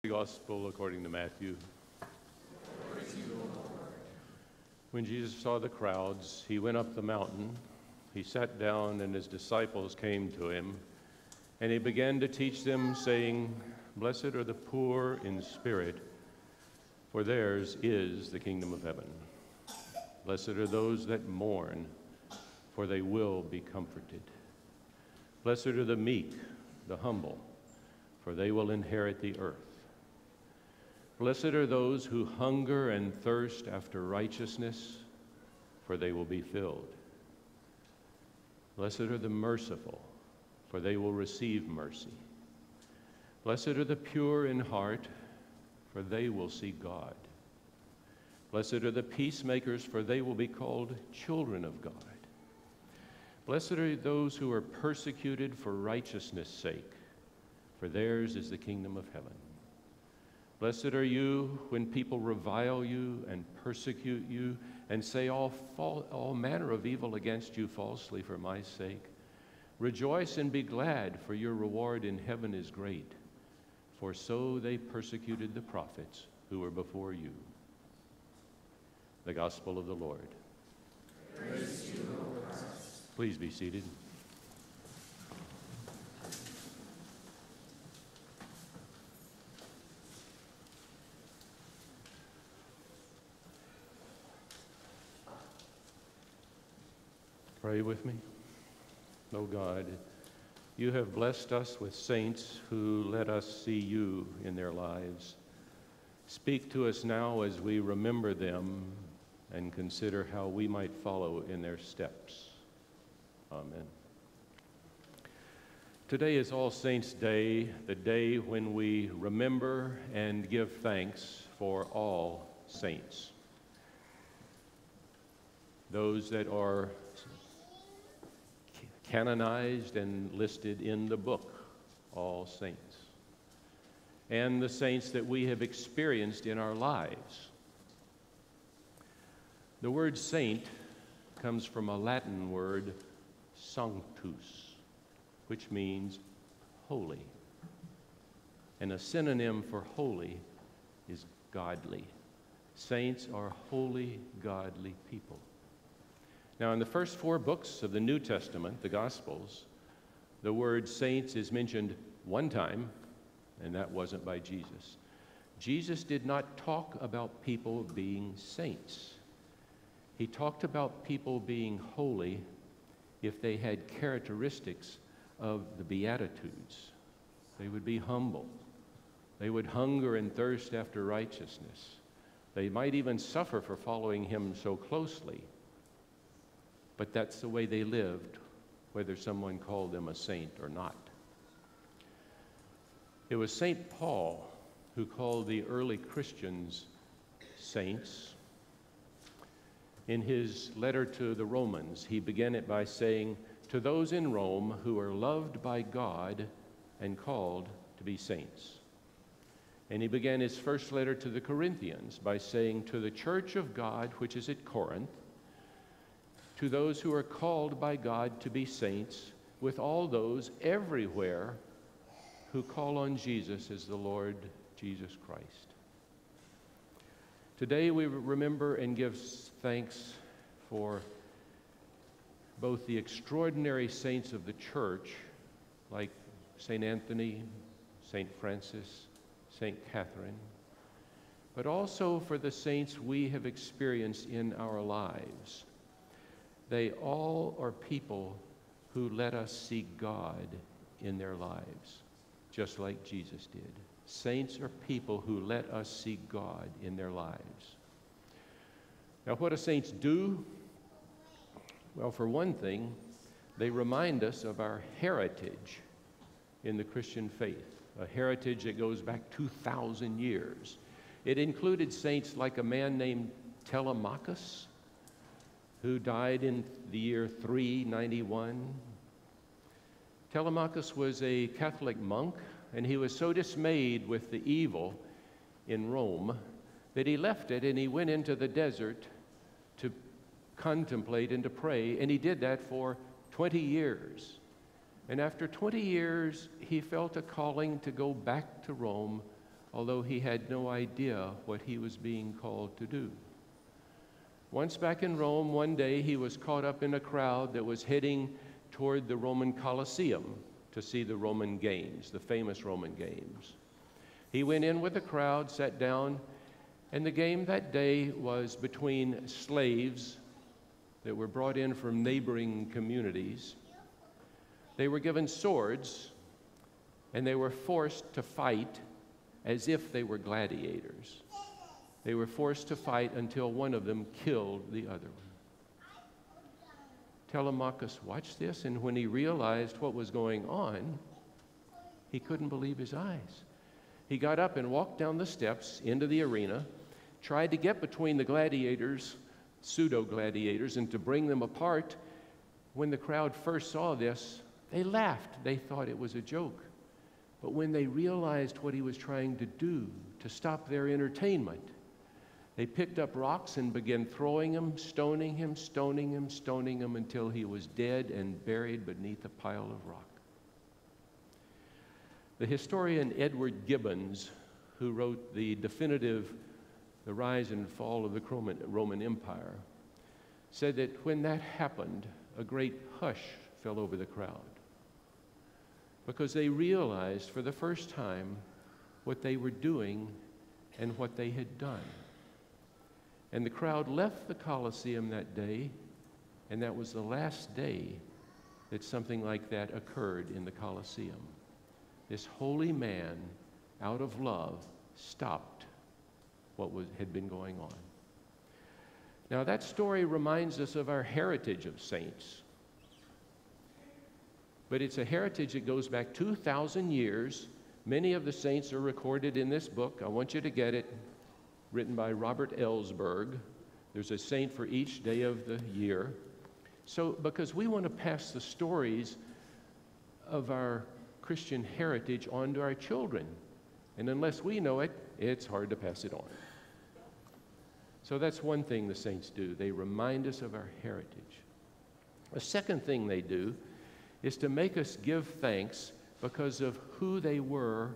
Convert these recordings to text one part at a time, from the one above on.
Gospel according to Matthew. Praise you, O Lord. When Jesus saw the crowds, he went up the mountain. He sat down, and his disciples came to him. And he began to teach them, saying, "Blessed are the poor in spirit, for theirs is the kingdom of heaven. Blessed are those that mourn, for they will be comforted. Blessed are the meek, the humble, for they will inherit the earth. Blessed are those who hunger and thirst after righteousness, for they will be filled. Blessed are the merciful, for they will receive mercy. Blessed are the pure in heart, for they will see God. Blessed are the peacemakers, for they will be called children of God. Blessed are those who are persecuted for righteousness' sake, for theirs is the kingdom of heaven. Blessed are you when people revile you and persecute you and say all manner of evil against you falsely for my sake. Rejoice and be glad, for your reward in heaven is great. For so they persecuted the prophets who were before you." The Gospel of the Lord. Praise to you, O Christ. Please be seated. Pray with me. O God, you have blessed us with saints who let us see you in their lives. Speak to us now as we remember them and consider how we might follow in their steps. Amen. Today is All Saints' Day, the day when we remember and give thanks for all saints. Those that are canonized and listed in the book, all saints, and the saints that we have experienced in our lives. The word saint comes from a Latin word, sanctus, which means holy. And a synonym for holy is godly. Saints are holy, godly people. Now, in the first 4 books of the New Testament, the Gospels, the word saints is mentioned one time, and that wasn't by Jesus. Jesus did not talk about people being saints. He talked about people being holy if they had characteristics of the Beatitudes. They would be humble. They would hunger and thirst after righteousness. They might even suffer for following him so closely. But that's the way they lived, whether someone called them a saint or not. It was St. Paul who called the early Christians saints. In his letter to the Romans, he began it by saying, "To those in Rome who are loved by God and called to be saints." And he began his first letter to the Corinthians by saying, "To the church of God which is at Corinth, to those who are called by God to be saints, with all those everywhere who call on Jesus as the Lord Jesus Christ." Today we remember and give thanks for both the extraordinary saints of the church, like St. Anthony, St. Francis, St. Catherine, but also for the saints we have experienced in our lives. They all are people who let us see God in their lives, just like Jesus did. Saints are people who let us see God in their lives. Now, what do saints do? Well, for one thing, they remind us of our heritage in the Christian faith, a heritage that goes back 2,000 years. It included saints like a man named Telemachus, who died in the year 391. Telemachus was a Catholic monk, and he was so dismayed with the evil in Rome that he left it and he went into the desert to contemplate and to pray, and he did that for 20 years. And after 20 years, he felt a calling to go back to Rome although he had no idea what he was being called to do. Once back in Rome, one day he was caught up in a crowd that was heading toward the Roman Colosseum to see the Roman games, the famous Roman games. He went in with the crowd, sat down, and the game that day was between slaves that were brought in from neighboring communities. They were given swords, and they were forced to fight as if they were gladiators. They were forced to fight until one of them killed the other one. Telemachus watched this, and when he realized what was going on, he couldn't believe his eyes. He got up and walked down the steps into the arena, tried to get between the gladiators, pseudo-gladiators, and to bring them apart. When the crowd first saw this, they laughed. They thought it was a joke. But when they realized what he was trying to do to stop their entertainment, they picked up rocks and began throwing him, stoning him, stoning him, stoning him until he was dead and buried beneath a pile of rock. The historian Edward Gibbons, who wrote the definitive The Rise and Fall of the Roman Empire, said that when that happened, a great hush fell over the crowd because they realized for the first time what they were doing and what they had done. And the crowd left the Colosseum that day, and that was the last day that something like that occurred in the Colosseum. This holy man, out of love, stopped what had been going on. Now, that story reminds us of our heritage of saints. But it's a heritage that goes back 2,000 years. Many of the saints are recorded in this book. I want you to get it. Written by Robert Ellsberg. There's a saint for each day of the year. So, because we want to pass the stories of our Christian heritage on to our children. And unless we know it, it's hard to pass it on. So that's one thing the saints do. They remind us of our heritage. A second thing they do is to make us give thanks because of who they were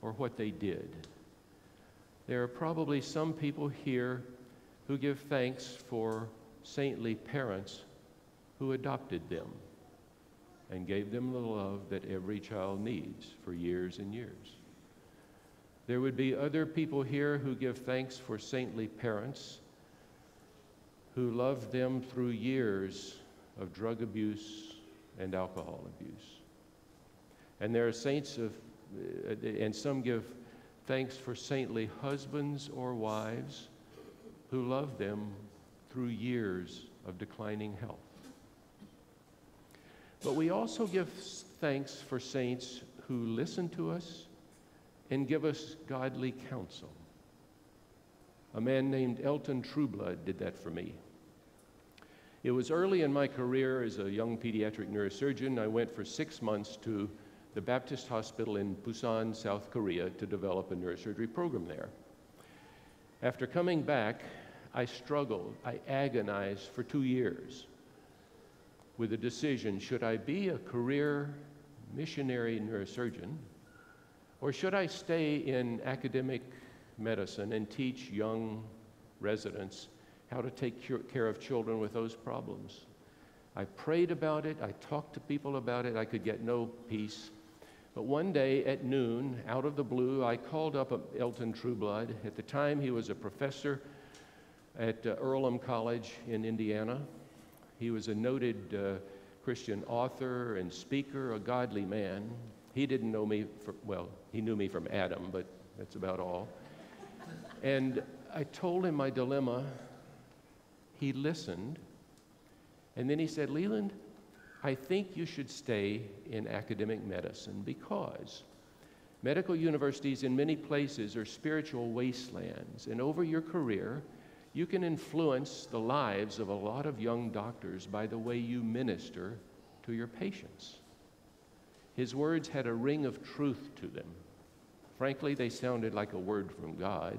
or what they did. There are probably some people here who give thanks for saintly parents who adopted them and gave them the love that every child needs for years and years. There would be other people here who give thanks for saintly parents who loved them through years of drug abuse and alcohol abuse. And there are saints and some give thanks for saintly husbands or wives who love them through years of declining health. But we also give thanks for saints who listen to us and give us godly counsel. A man named Elton Trueblood did that for me. It was early in my career as a young pediatric neurosurgeon. I went for 6 months to the Baptist Hospital in Busan, South Korea, to develop a neurosurgery program there. After coming back, I struggled, I agonized for 2 years with the decision, should I be a career missionary neurosurgeon, or should I stay in academic medicine and teach young residents how to take care of children with those problems? I prayed about it, I talked to people about it, I could get no peace. But one day at noon, out of the blue, I called up Elton Trueblood. At the time, he was a professor at Earlham College in Indiana. He was a noted Christian author and speaker, a godly man. He didn't know me, he knew me from Adam, but that's about all. And I told him my dilemma. He listened. And then he said, Leland, I think you should stay in academic medicine because medical universities in many places are spiritual wastelands. And over your career, you can influence the lives of a lot of young doctors by the way you minister to your patients. His words had a ring of truth to them. Frankly, they sounded like a word from God.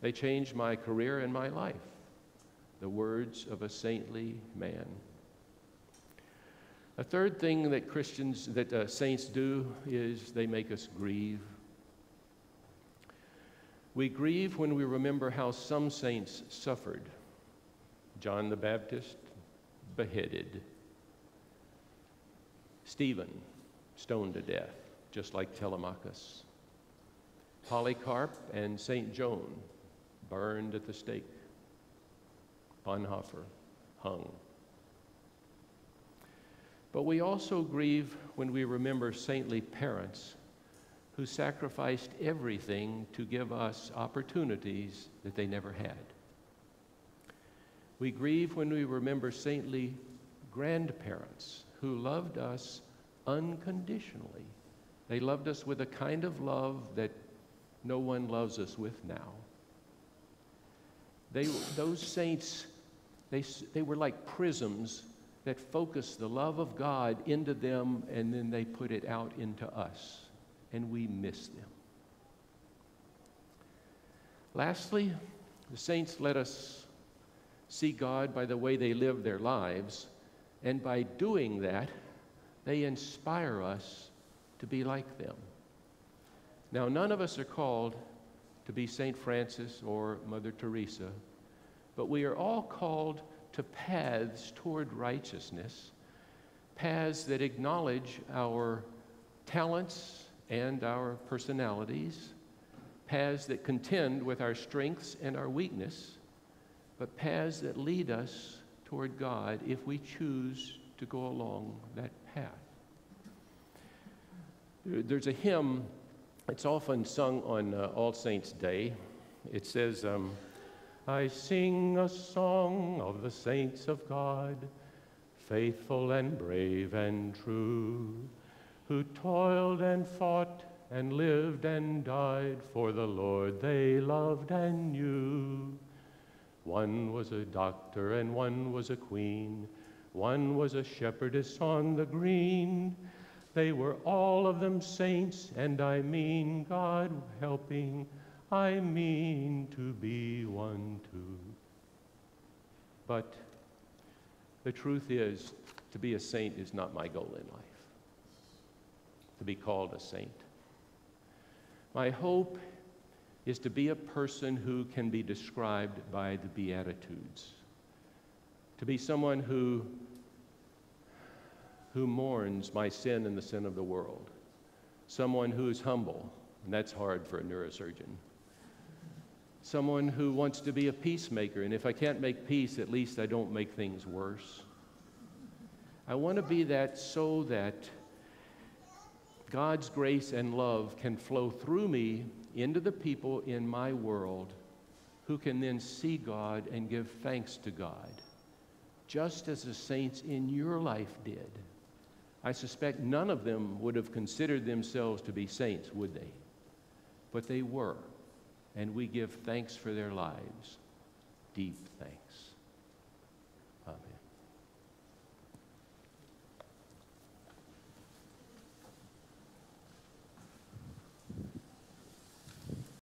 They changed my career and my life. The words of a saintly man. A third thing that saints do is they make us grieve. We grieve when we remember how some saints suffered. John the Baptist, beheaded. Stephen, stoned to death, just like Telemachus. Polycarp and St. Joan, burned at the stake. Bonhoeffer, hung. But we also grieve when we remember saintly parents who sacrificed everything to give us opportunities that they never had. We grieve when we remember saintly grandparents who loved us unconditionally. They loved us with a kind of love that no one loves us with now. Those saints, they were like prisms that focused the love of God into them, and then they put it out into us, and we miss them. Lastly, the saints let us see God by the way they live their lives, and by doing that, they inspire us to be like them. Now, none of us are called to be St. Francis or Mother Teresa, but we are all called to paths toward righteousness, paths that acknowledge our talents and our personalities, paths that contend with our strengths and our weakness, but paths that lead us toward God if we choose to go along that path. There's a hymn, it's often sung on All Saints' Day. It says, I sing a song of the saints of God, faithful and brave and true, who toiled and fought and lived and died for the Lord they loved and knew. One was a doctor and one was a queen, one was a shepherdess on the green. They were all of them saints, and I mean God helping, I mean to be one too. But the truth is, to be a saint is not my goal in life, to be called a saint. My hope is to be a person who can be described by the Beatitudes, to be someone who mourns my sin and the sin of the world, someone who is humble, and that's hard for a neurosurgeon, someone who wants to be a peacemaker, and if I can't make peace, at least I don't make things worse. I want to be that so that God's grace and love can flow through me into the people in my world who can then see God and give thanks to God, just as the saints in your life did. I suspect none of them would have considered themselves to be saints, would they? But they were, and we give thanks for their lives, deep thanks.